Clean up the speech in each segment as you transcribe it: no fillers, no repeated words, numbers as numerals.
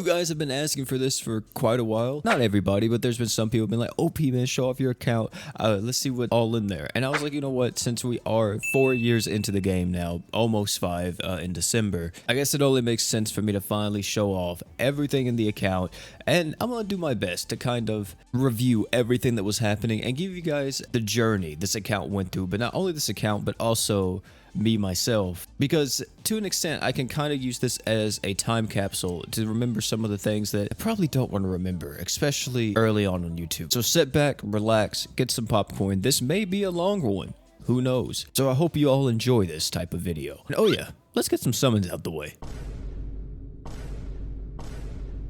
guys have been asking for this for quite a while. Not everybody, but there's been some people been like, OP man, show off your account. Let's see what's all in there. And I was like, you know what? Since we are 4 years into the game now, almost 5 in December, I guess it only makes sense for me to finally show off everything in the account. And I'm gonna do my best to kind of review everything that was happening and give you guys the journey this account went through. But not only this account, but also me myself, because to an extent I can kind of use this as a time capsule to remember some of the things that I probably don't want to remember, especially early on YouTube. So sit back, relax, get some popcorn. This may be a long one, who knows? So I hope you all enjoy this type of video. And oh yeah, let's get some summons out the way.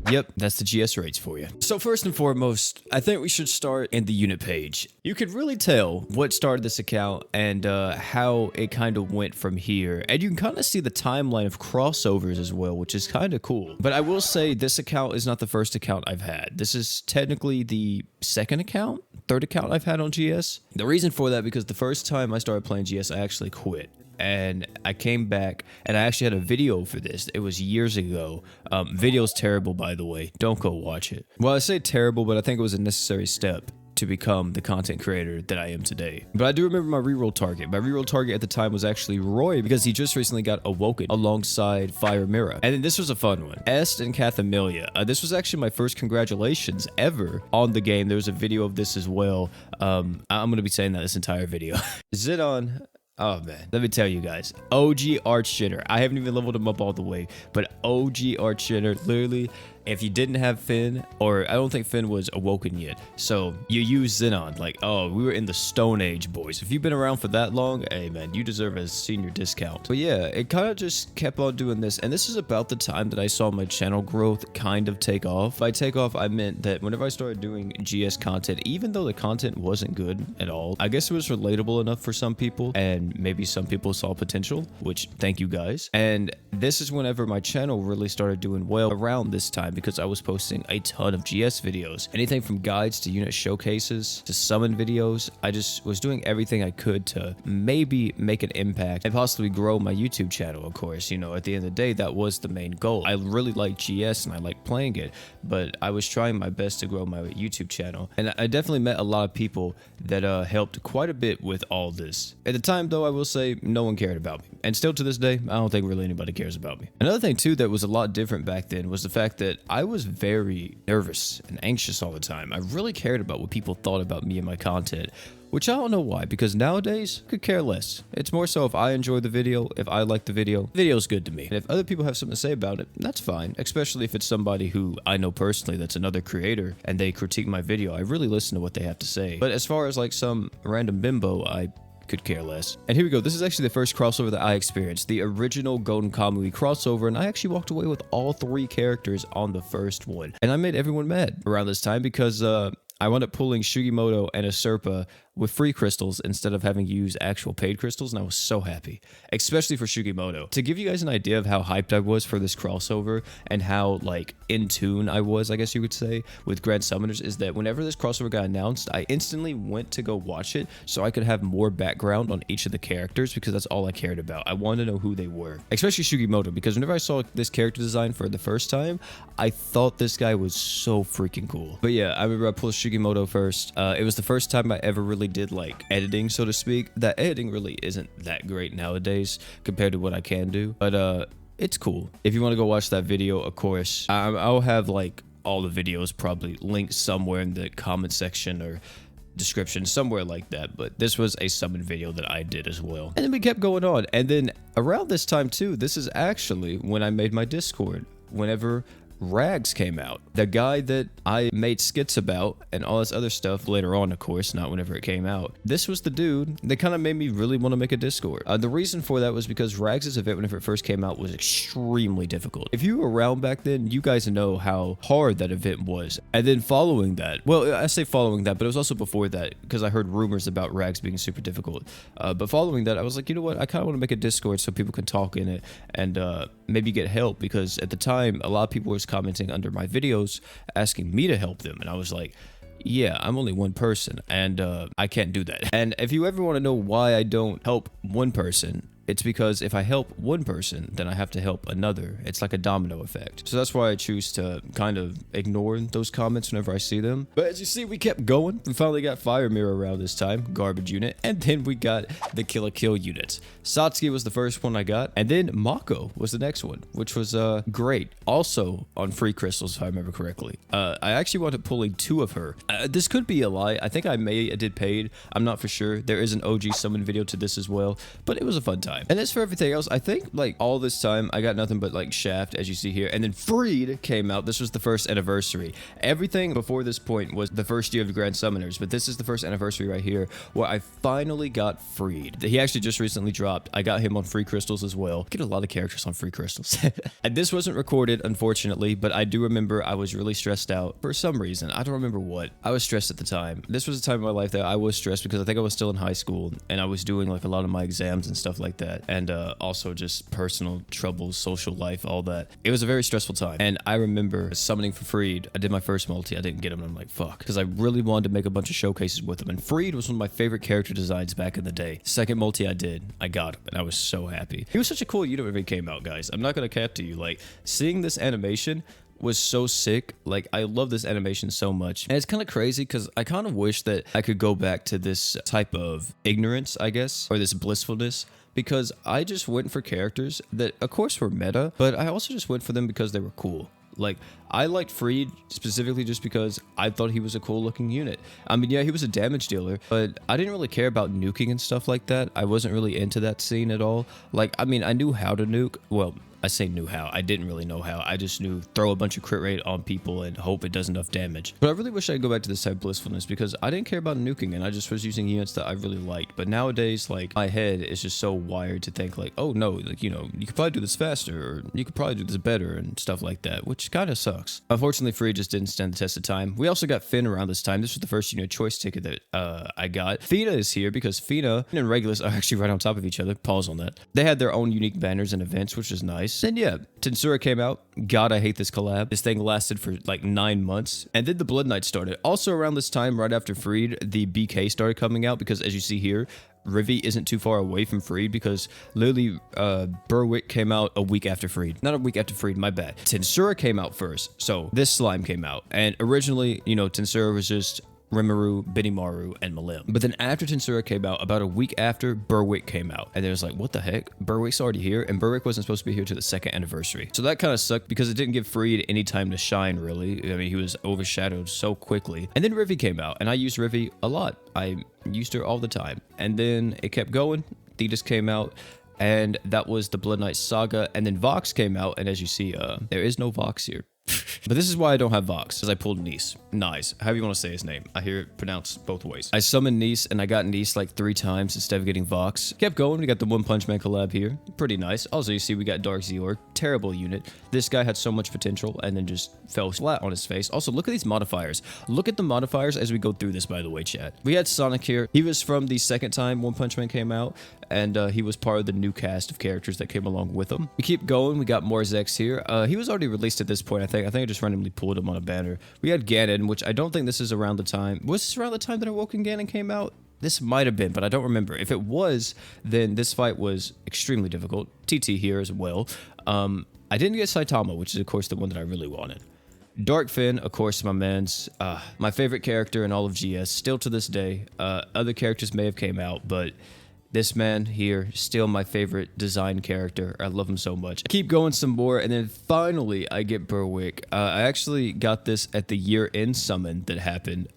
Yep, that's the GS rates for you. So first and foremost, I think we should start in the unit page. You could really tell what started this account and how it kind of went from here. And you can kind of see the timeline of crossovers as well, which is kind of cool. But I will say this account is not the first account I've had. This is technically the second account, third account I've had on GS. The reason for that, because the first time I started playing GS, I actually quit. And I came back and I actually had a video for this. It was years ago. Video's terrible, by the way. Don't go watch it. Well, I say terrible, but I think it was a necessary step to become the content creator that I am today. But I do remember my reroll target. My reroll target at the time was actually Roy, because he just recently got awoken alongside Fire Mira. And then this was a fun one. Est and Cathamelia. This was actually my first congratulations ever on the game. There was a video of this as well. I'm going to be saying that this entire video. Zidon. Oh man, let me tell you guys, OG arch shitter. I haven't even leveled him up all the way, but OG arch shitter, literally, if you didn't have Finn, or I don't think Finn was awoken yet, so you use Xenon, like, oh, we were in the Stone Age, boys. If you've been around for that long, hey man, you deserve a senior discount. But yeah, it kind of just kept on doing this, and this is about the time that I saw my channel growth kind of take off. By take off, I meant that whenever I started doing GS content, even though the content wasn't good at all, I guess it was relatable enough for some people, and maybe some people saw potential, which thank you guys. And this is whenever my channel really started doing well, around this time, because I was posting a ton of GS videos. Anything from guides to unit showcases to summon videos. I just was doing everything I could to maybe make an impact and possibly grow my YouTube channel, of course. You know, at the end of the day, that was the main goal. I really like GS and I like playing it, but I was trying my best to grow my YouTube channel. And I definitely met a lot of people that helped quite a bit with all this. At the time, though, I will say no one cared about me. And still to this day, I don't think really anybody cares about me. Another thing, too, that was a lot different back then was the fact that I was very nervous and anxious all the time. I really cared about what people thought about me and my content, which I don't know why, because nowadays, I could care less. It's more so if I enjoy the video, if I like the video's good to me. And if other people have something to say about it, that's fine, especially if it's somebody who I know personally that's another creator and they critique my video. I really listen to what they have to say. But as far as like some random bimbo, I could care less. And here we go. This is actually the first crossover that I experienced, the original Golden Kamui crossover, and I actually walked away with all 3 characters on the first one. And I made everyone mad around this time because I wound up pulling Shugimoto and a Serpa with free crystals instead of having to use actual paid crystals, and I was so happy, especially for Shugimoto. To give you guys an idea of how hyped I was for this crossover and how like in tune I was, I guess you would say, with Grand Summoners, is that whenever this crossover got announced, I instantly went to go watch it so I could have more background on each of the characters, because that's all I cared about. I wanted to know who they were, especially Shugimoto, because whenever I saw this character design for the first time, I thought this guy was so freaking cool. But yeah, I remember I pulled Shugimoto first. It was the first time I ever really did like editing, so to speak. That editing really isn't that great nowadays compared to what I can do, but it's cool. If you want to go watch that video, of course, I'll have like all the videos probably linked somewhere in the comment section or description, somewhere like that. But this was a summon video that I did as well, and then we kept going on. And then around this time too, this is actually when I made my Discord, whenever Rags came out, the guy that I made skits about and all this other stuff later on, of course, not whenever it came out. This was the dude that kind of made me really want to make a Discord. The reason for that was because Rags' event, whenever it first came out, was extremely difficult. If you were around back then, you guys know how hard that event was. And then following that, well, I say following that, but it was also before that, because I heard rumors about Rags being super difficult. But following that, I was like, you know what, I kind of want to make a Discord so people can talk in it and maybe get help, because at the time, a lot of people were commenting under my videos asking me to help them, and I was like, yeah, I'm only one person and I can't do that. And if you ever want to know why I don't help one person, It's because if I help one person, then I have to help another. It's like a domino effect. So that's why I choose to kind of ignore those comments whenever I see them. But as you see, we kept going. We finally got Fire Mirror around this time, garbage unit, and then we got the Kill units. Satsuki was the first one I got, and then Mako was the next one, which was great. Also on free crystals, if I remember correctly. I actually wound up pulling 2 of her. This could be a lie. I think I did paid. I'm not for sure. There is an OG summon video to this as well, but it was a fun time. And as for everything else, I think like all this time I got nothing but like Shaft, as you see here, and then Freed came out. This was the first anniversary. Everything before this point was the first year of the Grand Summoners, but this is the first anniversary right here where I finally got Freed. He actually just recently dropped. I got him on free crystals as well. Get a lot of characters on free crystals. And this wasn't recorded, unfortunately, but I do remember I was really stressed out for some reason. I don't remember what. I was stressed at the time. This was a time in my life that I was stressed because I think I was still in high school and I was doing like a lot of my exams and stuff like that. And also just personal troubles, social life, all that. It was a very stressful time. And I remember summoning for Freed. I did my first multi. I didn't get him. And I'm like, fuck. Because I really wanted to make a bunch of showcases with him. And Freed was one of my favorite character designs back in the day. Second multi I did, I got him. And I was so happy. He was such a cool unit when he came out, guys. I'm not going to cap to you. Like, seeing this animation was so sick. Like, I love this animation so much. And it's kind of crazy because I kind of wish that I could go back to this type of ignorance, I guess, or this blissfulness, because I just went for characters that, of course, were meta, but I also just went for them because they were cool. Like, I liked Freed specifically just because I thought he was a cool looking unit. I mean, yeah, he was a damage dealer, but I didn't really care about nuking and stuff like that. I wasn't really into that scene at all. Like, I mean, I knew how to nuke. Well, I say knew how. I didn't really know how. I just knew throw a bunch of crit rate on people and hope it does enough damage. But I really wish I could go back to this type of blissfulness because I didn't care about nuking and I just was using units that I really liked. But nowadays, like, my head is just so wired to think like, oh no, like, you know, you could probably do this faster or you could probably do this better and stuff like that, which kind of sucks. Unfortunately, Free just didn't stand the test of time. We also got Finn around this time. This was the first unit choice ticket that I got. Fina is here because Fina and Regulus are actually right on top of each other. Pause on that. They had their own unique banners and events, which is nice. And yeah, Tensura came out. God, I hate this collab. This thing lasted for like 9 months. And then the Blood Knight started. Also around this time, right after Freed, the BK started coming out because as you see here, Rivi isn't too far away from Freed because literally Berwick came out a week after Freed. Not a week after Freed, my bad. Tensura came out first. So this slime came out. And originally, you know, Tensura was just Rimuru, Benimaru, and Malim. But then after Tensura came out, about a week after, Berwick came out. And it was like, what the heck? Berwick's already here? And Berwick wasn't supposed to be here to the 2nd anniversary. So that kind of sucked because it didn't give Freed any time to shine, really. I mean, he was overshadowed so quickly. And then Rivi came out, and I used Rivi a lot. I used her all the time. And then it kept going. Thetis came out. And that was the Blood Knight Saga. And then Vox came out. And as you see, there is no Vox here. But this is why I don't have Vox, because I pulled Nice. Nice. However you want to say his name. I hear it pronounced both ways. I summoned Nice, and I got Nice like 3 times instead of getting Vox. Kept going. We got the One Punch Man collab here. Pretty nice. Also, you see we got Dark Zeor. Terrible unit. This guy had so much potential, and then just fell flat on his face. Also, look at these modifiers. Look at the modifiers as we go through this, by the way, chat. We had Sonic here. He was from the 2nd time One Punch Man came out, and he was part of the new cast of characters that came along with him. We keep going. We got more Zex here. He was already released at this point, I think. I just randomly pulled him on a banner. We had Ganon, which I don't think this is around the time. Was this around the time that Awoken Ganon came out? This might have been, but I don't remember. If it was, then this fight was extremely difficult. TT here as well. I didn't get Saitama, which is, of course, the one that I really wanted. Dark Finn, of course, my man's my favorite character in all of GS, still to this day. Other characters may have came out, but this man here, still my favorite design character. I love him so much. I keep going some more, and then finally I get Berwick. I actually got this at the year-end summon that happened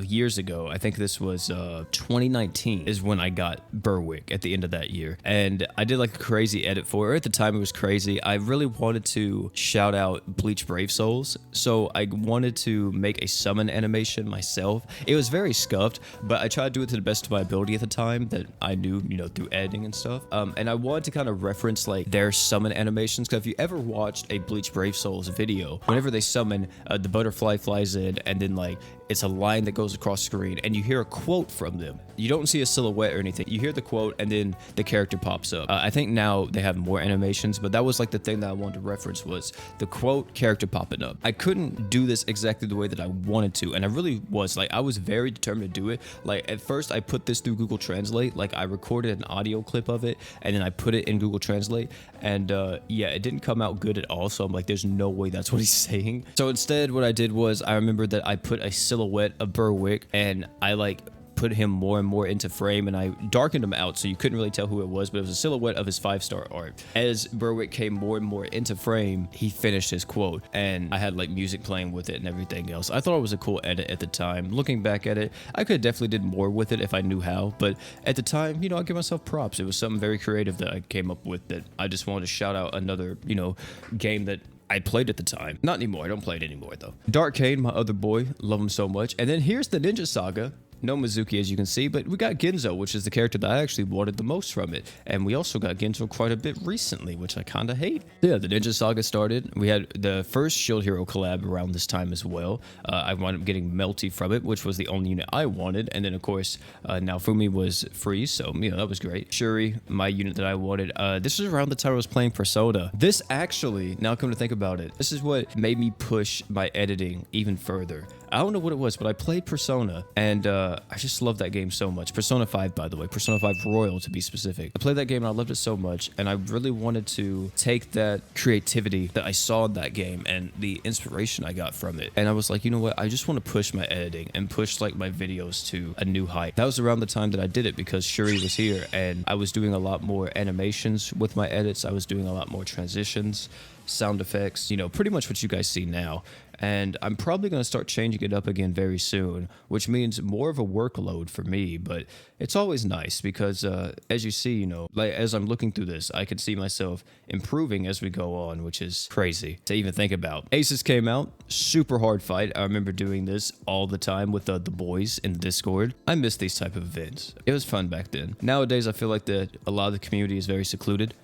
years ago. I think this was 2019 is when I got Berwick at the end of that year. And I did like a crazy edit for it. At the time, it was crazy. I really wanted to shout out Bleach Brave Souls, so I wanted to make a summon animation myself. It was very scuffed, but I tried to do it to the best of my ability at the time that I knew, you know, through editing and stuff. And I wanted to kind of reference like their summon animations, because if you ever watched a Bleach Brave Souls video, whenever they summon, the butterfly flies in and then like it's a line that goes across screen and you hear a quote from them. you don't see a silhouette or anything. You hear the quote and then the character pops up. I think now they have more animations, but that was like the thing that I wanted to reference was the quote, character popping up. I couldn't do this exactly the way that I wanted to, and I really was like, I was very determined to do it. Like at first I put this through Google Translate, like I recorded an audio clip of it and then I put it in Google Translate, and yeah, it didn't come out good at all. So I'm like, there's no way that's what he's saying. So instead what I did was I remember that I put a silhouette of Berwick and I like put him more and more into frame, and I darkened him out so you couldn't really tell who it was, but it was a silhouette of his 5-star art. As Berwick came more and more into frame, he finished his quote, and I had like music playing with it and everything else. I thought it was a cool edit at the time. Looking back at it, I could have definitely did more with it if I knew how, but at the time, you know, I give myself props. It was something very creative that I came up with that I just wanted to shout out another, you know, game that I played at the time. Not anymore. I don't play it anymore though. Dark Kane, my other boy, love him so much. And then here's the Ninja Saga. No Mizuki, as you can see, but we got Genzo, which is the character that I actually wanted the most from it. And we also got Genzo quite a bit recently, which I kind of hate. Yeah, the Ninja Saga started. We had the first Shield Hero collab around this time as well. I wound up getting Melty from it, which was the only unit I wanted. And then, of course, Naofumi was free, so, you know, that was great. Shuri, my unit that I wanted. This was around the time I was playing Persona. This actually, now come to think about it, this is what made me push my editing even further. I don't know what it was, but I played Persona, and I just love that game so much. Persona 5, by the way. Persona 5 Royal, to be specific. I played that game, and I loved it so much, and I really wanted to take that creativity that I saw in that game and the inspiration I got from it. And I was like, you know what? I just want to push my editing and push, like, my videos to a new height. That was around the time that I did it because Shuri was here, and I was doing a lot more animations with my edits. I was doing a lot more transitions, sound effects, you know, pretty much what you guys see now. And I'm probably going to start changing it up again very soon, which means more of a workload for me, but it's always nice because as you see, you know, like as I'm looking through this, I can see myself improving as we go on, which is crazy to even think about. Aces came out, super hard fight. I remember doing this all the time with the boys in the Discord. I miss these type of events. It was fun back then. Nowadays, I feel like that a lot of the community is very secluded,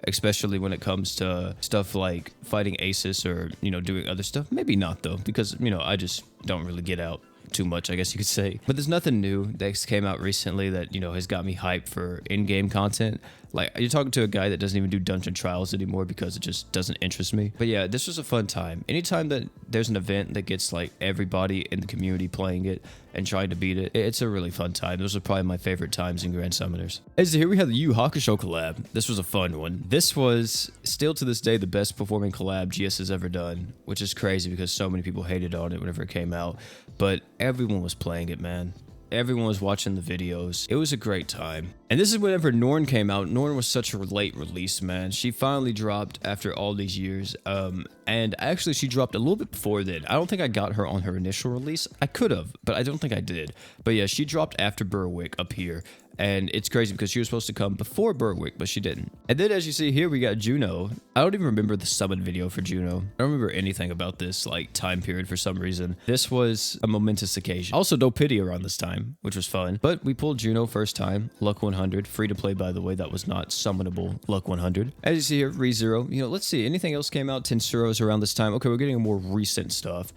especially when it comes to stuff like fighting Asus or, you know, doing other stuff. Maybe not though, because, you know, I just don't really get out too much, I guess you could say. But there's nothing new that came out recently that, you know, has got me hyped for in-game content. Like, you're talking to a guy that doesn't even do dungeon trials anymore because it just doesn't interest me. But yeah, this was a fun time. Anytime that there's an event that gets like everybody in the community playing it and trying to beat it, it's a really fun time. Those are probably my favorite times in Grand Summoners. As here we have the Yu Hakusho collab. This was a fun one. This was still to this day the best performing collab GS has ever done, which is crazy because so many people hated on it whenever it came out. But everyone was playing it, man. Everyone was watching the videos. It was a great time. And this is whenever Norn came out. Norn was such a late release, man. She finally dropped after all these years. And actually, she dropped a little bit before then. I don't think I got her on her initial release. I could have, but I don't think I did. But yeah, she dropped after Berwick up here. And it's crazy because she was supposed to come before Berwick, but she didn't. And then as you see here, we got Juno. I don't even remember the summon video for Juno. I don't remember anything about this like time period for some reason. This was a momentous occasion. Also, no pity around this time, which was fun. But we pulled Juno first time. Luck 100. Free to play, by the way. That was not summonable. Luck 100. As you see here, ReZero. You know, let's see. Anything else came out? Tensuro's around this time. Okay, we're getting more recent stuff.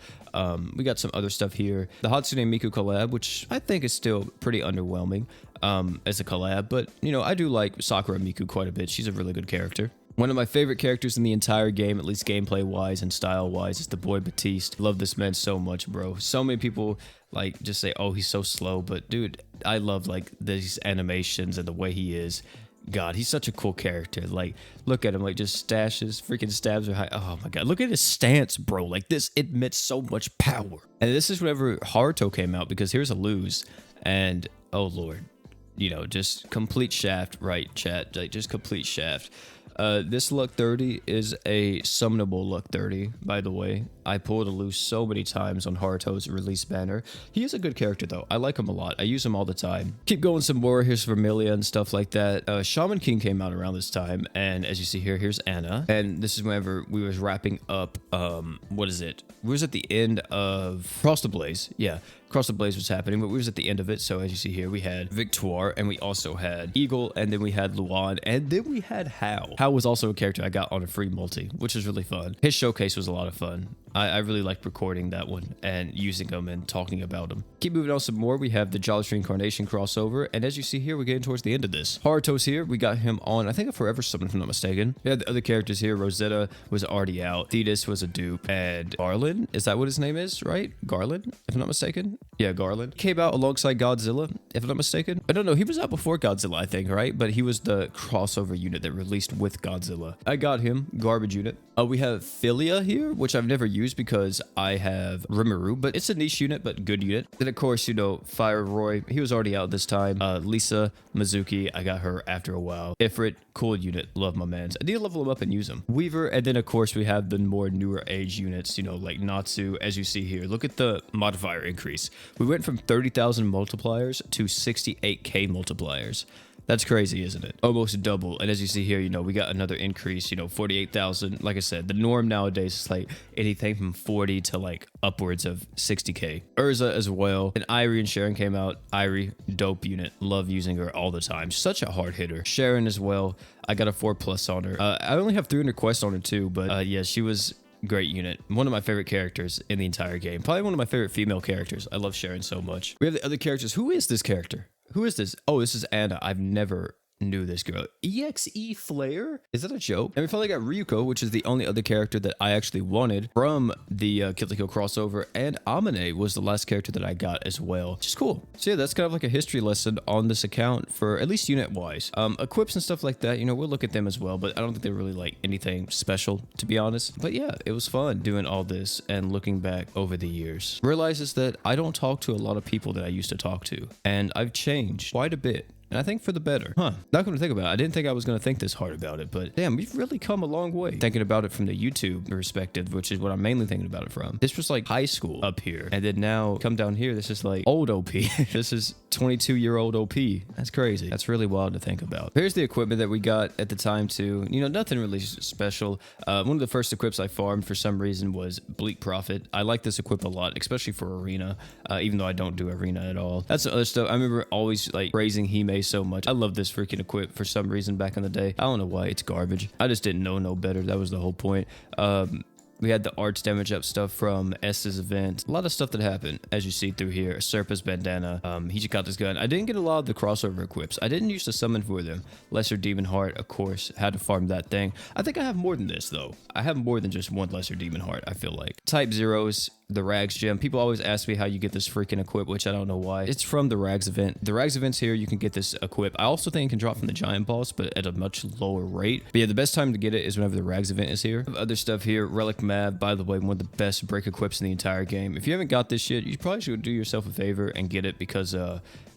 We got some other stuff here. The Hatsune Miku collab, which I think is still pretty underwhelming as a collab, but you know, I do like Sakura Miku quite a bit. She's a really good character. One of my favorite characters in the entire game, at least gameplay wise and style wise, is the boy Batiste. Love this man so much, bro. So many people like just say, oh, he's so slow, but dude, I love like these animations and the way he is. God, he's such a cool character. Like, look at him, like, just stashes, freaking stabs are high. Oh my God, look at his stance, bro. Like, this emits so much power. And this is whenever Haruto came out, because here's a lose, and oh Lord, you know, just complete shaft, right, chat? Like, just complete shaft. This Luck 30 is a summonable Luck 30, by the way. I pulled a loose so many times on Haruto's release banner. He is a good character, though. I like him a lot. I use him all the time. Keep going some more. Here's Vermilia and stuff like that. Shaman King came out around this time, and as you see here, here's Anna. And this is whenever we was wrapping up, what is it? We was at the end of Cross the Blaze. Yeah. Cross the Blaze was happening, but we was at the end of it. So as you see here, we had Victoire, and we also had Eagle, and then we had Luan, and then we had Hao. Hao was also a character I got on a free multi, which is really fun. His showcase was a lot of fun. I really like recording that one and using them and talking about them. Keep moving on some more. We have the Jolly Reincarnation crossover, and as you see here, we're getting towards the end of this. Haruto's here. We got him on, I think, a Forever Summon, if I'm not mistaken. We had the other characters here. Rosetta was already out. Thetis was a dupe, and Garland, is that what his name is, right? Garland, if I'm not mistaken. Yeah, Garland came out alongside Godzilla, if I'm not mistaken. I don't know. He was out before Godzilla, I think, right? But he was the crossover unit that released with Godzilla. I got him. Garbage unit. We have Philia here, which I've never used because I have Rimuru, but it's a niche unit, but good unit. Then, of course, you know, Fire Roy. He was already out this time. Lisa Mizuki. I got her after a while. Ifrit. Cool unit. Love my mans. I need to level them up and use them. Weaver. And then, of course, we have the more newer age units, you know, like Natsu, as you see here. Look at the modifier increase. We went from 30,000 multipliers to 68k multipliers. That's crazy, isn't it? Almost double. And as you see here, you know, we got another increase, you know, 48,000. Like I said, the norm nowadays is like anything from 40 to like upwards of 60k. Urza as well. And Irie and Sharon came out. Irie, dope unit. Love using her all the time. Such a hard hitter. Sharon as well. I got a 4+ on her. I only have 300 quests on her too, but yeah, she was great unit. One of my favorite characters in the entire game. Probably one of my favorite female characters. I love Sharon so much. We have the other characters. Who is this character? Who is this? Oh, this is Anna. I've never knew this girl. EXE Flare? Is that a joke? And we finally got Ryuko, which is the only other character that I actually wanted from the Kill la Kill crossover. And Amane was the last character that I got as well, which is cool. So yeah, that's kind of like a history lesson on this account for at least unit wise. Equips and stuff like that, you know, we'll look at them as well, but I don't think they're really like anything special, to be honest. But yeah, it was fun doing all this and looking back over the years. Realizes that I don't talk to a lot of people that I used to talk to, and I've changed quite a bit. And I think for the better. Not going to think about it. I didn't think I was going to think this hard about it, but damn, we've really come a long way. Thinking about it from the YouTube perspective, which is what I'm mainly thinking about it from. This was like high school up here. And then now come down here, this is like old OP. This is 22-year-old OP. That's crazy. That's really wild to think about. Here's the equipment that we got at the time too. You know, nothing really special. One of the first equips I farmed for some reason was Bleak Prophet. I like this equip a lot, especially for arena, even though I don't do arena at all. That's the other stuff. I remember always like praising Hime so much. I love this freaking equip for some reason back in the day. I don't know why. It's garbage. I just didn't know no better. That was the whole point. We had the arts damage up stuff from S's event. A lot of stuff that happened, as you see through here. Serpa's bandana. He just got this gun. I didn't get a lot of the crossover equips. I didn't use to summon for them. Lesser Demon Heart, of course. Had to farm that thing. I think I have more than this, though. I have more than just one Lesser Demon Heart, I feel like. Type Zeros. The Rags gem. People always ask me how you get this freaking equip, which I don't know why. It's from the Rags event. The Rags events here, you can get this equip. I also think it can drop from the Giant Boss, but at a much lower rate. But yeah, the best time to get it is whenever the Rags event is here. Other stuff here. Relic Mav, by the way, one of the best break equips in the entire game. If you haven't got this yet, you probably should do yourself a favor and get it because,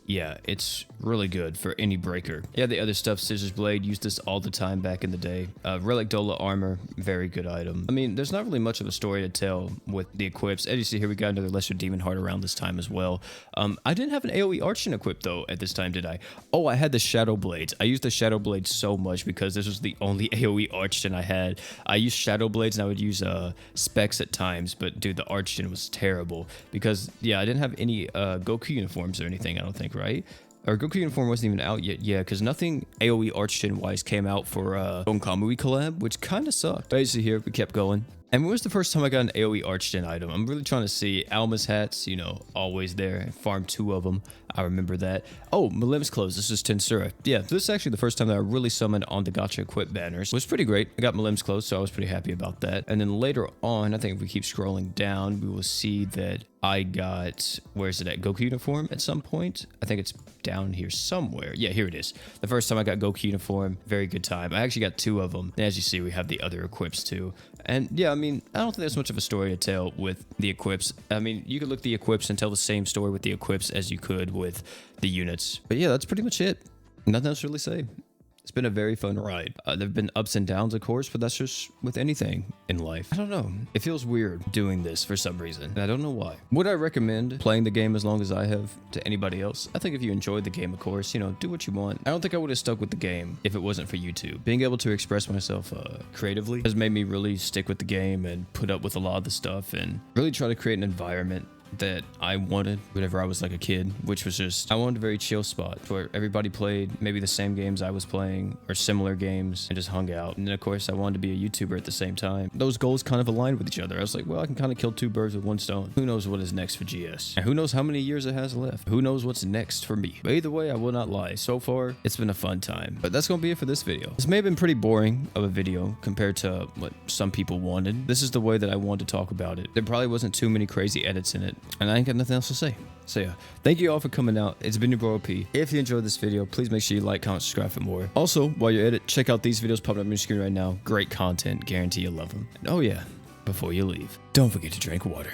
yeah, it's really good for any breaker. Yeah, the other stuff, Scissors Blade, used this all the time back in the day. Relic Dola Armor, very good item. I mean, there's not really much of a story to tell with the equips. As you see here, we got another Lesser Demon Heart around this time as well. I didn't have an AoE Archon equip, though, at this time, did I? Oh, I had the Shadow Blades. I used the Shadow Blades so much because this was the only AoE Archon I had. I used Shadow Blades and I would use Specs at times, but dude, the Archon was terrible because, yeah, I didn't have any Goku uniforms or anything, I don't think, right? Our Goku uniform wasn't even out yet, yeah, because nothing AoE Archon-wise came out for Onkamui collab, which kind of sucked. But as you see here, we kept going. And when was the first time I got an AoE Archgen item? I'm really trying to see. Alma's hats, you know, always there. Farmed 2 of them. I remember that. Oh, Malim's clothes. This is Tensura. Yeah, this is actually the first time that I really summoned on the Gacha Equip banners. It was pretty great. I got Malim's clothes, so I was pretty happy about that. And then later on, I think if we keep scrolling down, we will see that I got, where's it at? Goku uniform at some point? I think it's down here somewhere. Yeah, here it is. The first time I got Goku uniform, very good time. I actually got 2 of them. And as you see, we have the other equips too. And yeah, I mean, I don't think there's much of a story to tell with the equips. I mean, you could look at the equips and tell the same story with the equips as you could with the units. But yeah, that's pretty much it. Nothing else to really say. It's been a very fun ride. There have been ups and downs, of course, but that's just with anything in life. I don't know. It feels weird doing this for some reason, and I don't know why. Would I recommend playing the game as long as I have to anybody else? I think if you enjoyed the game, of course, you know, do what you want. I don't think I would have stuck with the game if it wasn't for YouTube. Being able to express myself creatively has made me really stick with the game and put up with a lot of the stuff and really try to create an environment that I wanted whenever I was like a kid, which was just, I wanted a very chill spot where everybody played maybe the same games I was playing or similar games and just hung out. And then of course I wanted to be a YouTuber at the same time. Those goals kind of aligned with each other. I was like, well, I can kind of kill two birds with one stone. Who knows what is next for GS? And who knows how many years it has left? Who knows what's next for me? But either way, I will not lie. So far, it's been a fun time. But that's gonna be it for this video. This may have been pretty boring of a video compared to what some people wanted. This is the way that I wanted to talk about it. There probably wasn't too many crazy edits in it, and I ain't got nothing else to say. So yeah, thank you all for coming out. It's been your bro OP. If you enjoyed this video, please make sure you like, comment, subscribe for more. Also, while you're at it, check out these videos popping up on your screen right now. Great content, guarantee you'll love them. And oh yeah, before you leave, don't forget to drink water.